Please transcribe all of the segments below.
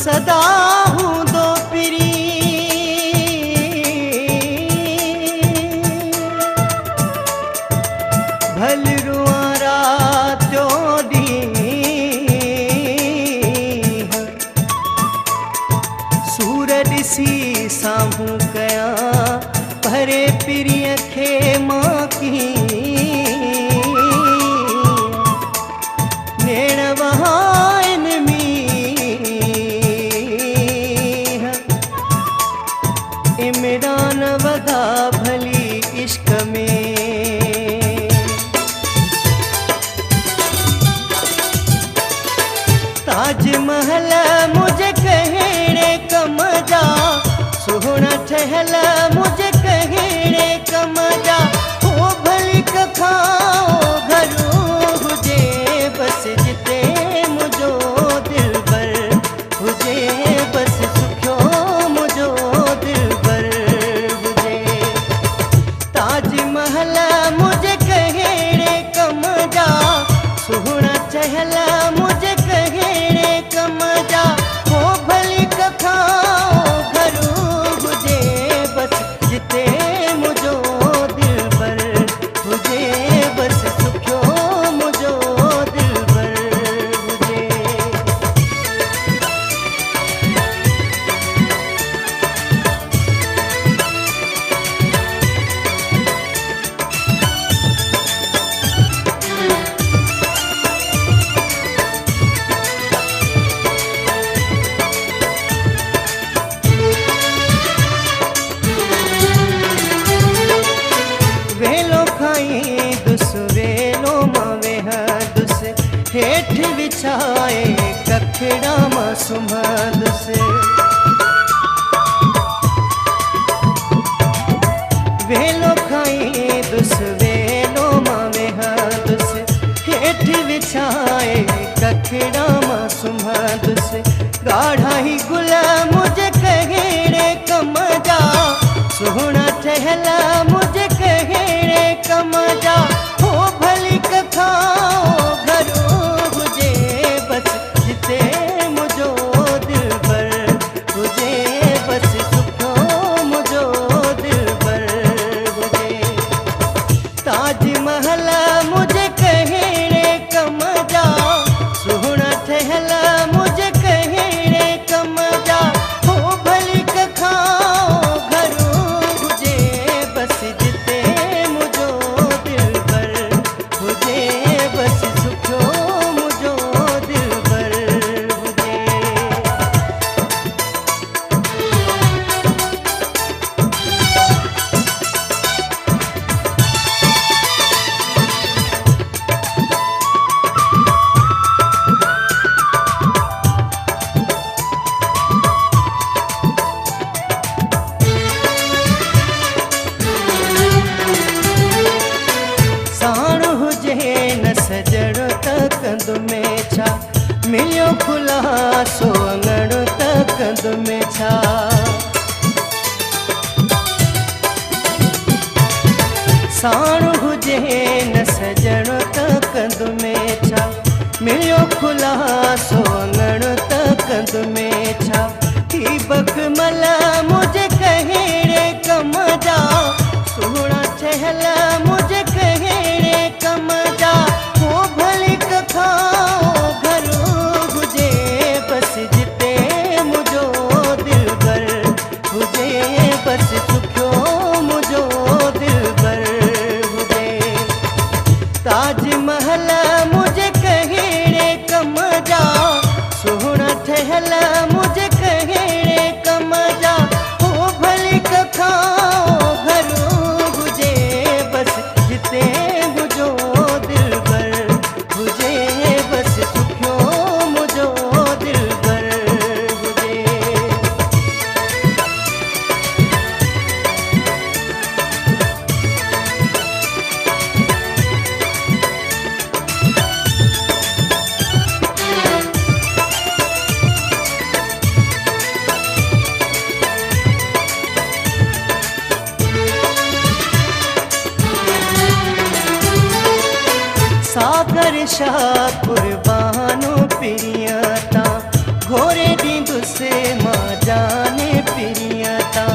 सदा हूँ दो पिरी भल रुआ रात्यो ॾींहं सूर ॾिसी साम्हूं कयां भरे पिरीअ खे मां कीअं नेण वहाइन मींहं इमरान वॻा भली इश्क में ताजमहल मुझे कहिड़े कम जा सुहिणा ठहियल मुझे कहिड़े कम जा हो भली कखाओ घरू हुजे बस जिते मुंहिंजो दिलबर हुजे बस सुखियो मुंहिंजो दिलबर हुजे ताजमहल मुझे कहिड़े कम जा सुहिणा ठहियल मुझे कहिड़े कम जा हो भली कखाओ घरू हुजे बस जिते मुंहिंजो दिलबर हुजे बस सुखियो मुंहिंजो दिलबर हुजे वेलो खाई दुस वेलो मां वेह दुस हेठ विछाए कखड़ा मां सुम्हंदुस वेलो खाई दुस वेलो मां वेह दुस हेठ विछाए कखड़ा मां सुम्हंदुस गाढ़ा ही गुल मुझे कहिड़े कम जा सुहिणा ठहियल मुझे कहिड़े कम जा हो भली कखाओ घरू हुजे बस जिते मुंहिंजो दिलबर हुजे बस सुठो मुंहिंजो दिलबर हुजे ताजमहल मुझे कहिड़े कम जा सुहिणा ठहियल मुझे कहिड़े कम जा हो भली कखाओ घरू हुजे बस जिते मुंहिंजो दिलबर हुजे बस सुठो मुंहिंजो दिलबर हुजे साण हुजे न सजणो त कंद में छा मिलियो खुलासो अंगणो त कंद में छा साण हुजे न सजणो त कंद में छा मिलियो खुलासो अंगणो त कंद में छा ही बखमल मुझे कहिड़े कम जा सुहिणा ठहियल मुझे कहिड़े कम जा हो भली कखाओ घरू हुजे बस जिते मुंहिंजो दिलबर हुजे बस सुखियो मुंहिंजो दिलबर हुजे ताजमहल मुझे कहिड़े कम जा सुहिणा ठहियल मुझे कहिड़े कम जा हो भली कखाओ घरू हुजे बस जिते मुंहिंजो दिलबर हुजे बस सुखियो मुंहिंजो दिलबर हुजे सागर शाह कुर्बानो पिरिया ता घोरे ॾींदुसि से मां जाने प्रियता।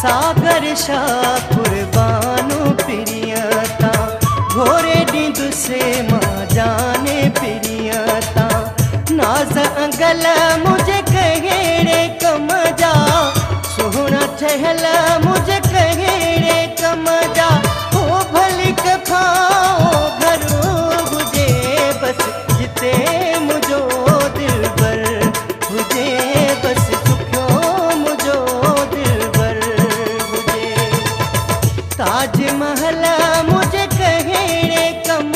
सागर शाह कुर्बानो प्रियता, घोरे ॾींदुसि से मां जाने प्रियता। नाज़ अंगल मुझे कहिड़े कम जा, सुहिणा ठहियल मुझे कहिड़े कम जा। हो भली कफाओ घरो हुजे बस जिते मुंहिंजो दिलबर हुजे, बस सुखियो मुंहिंजो दिलबर हुजे। ताजमहल मुझे कहिड़े कम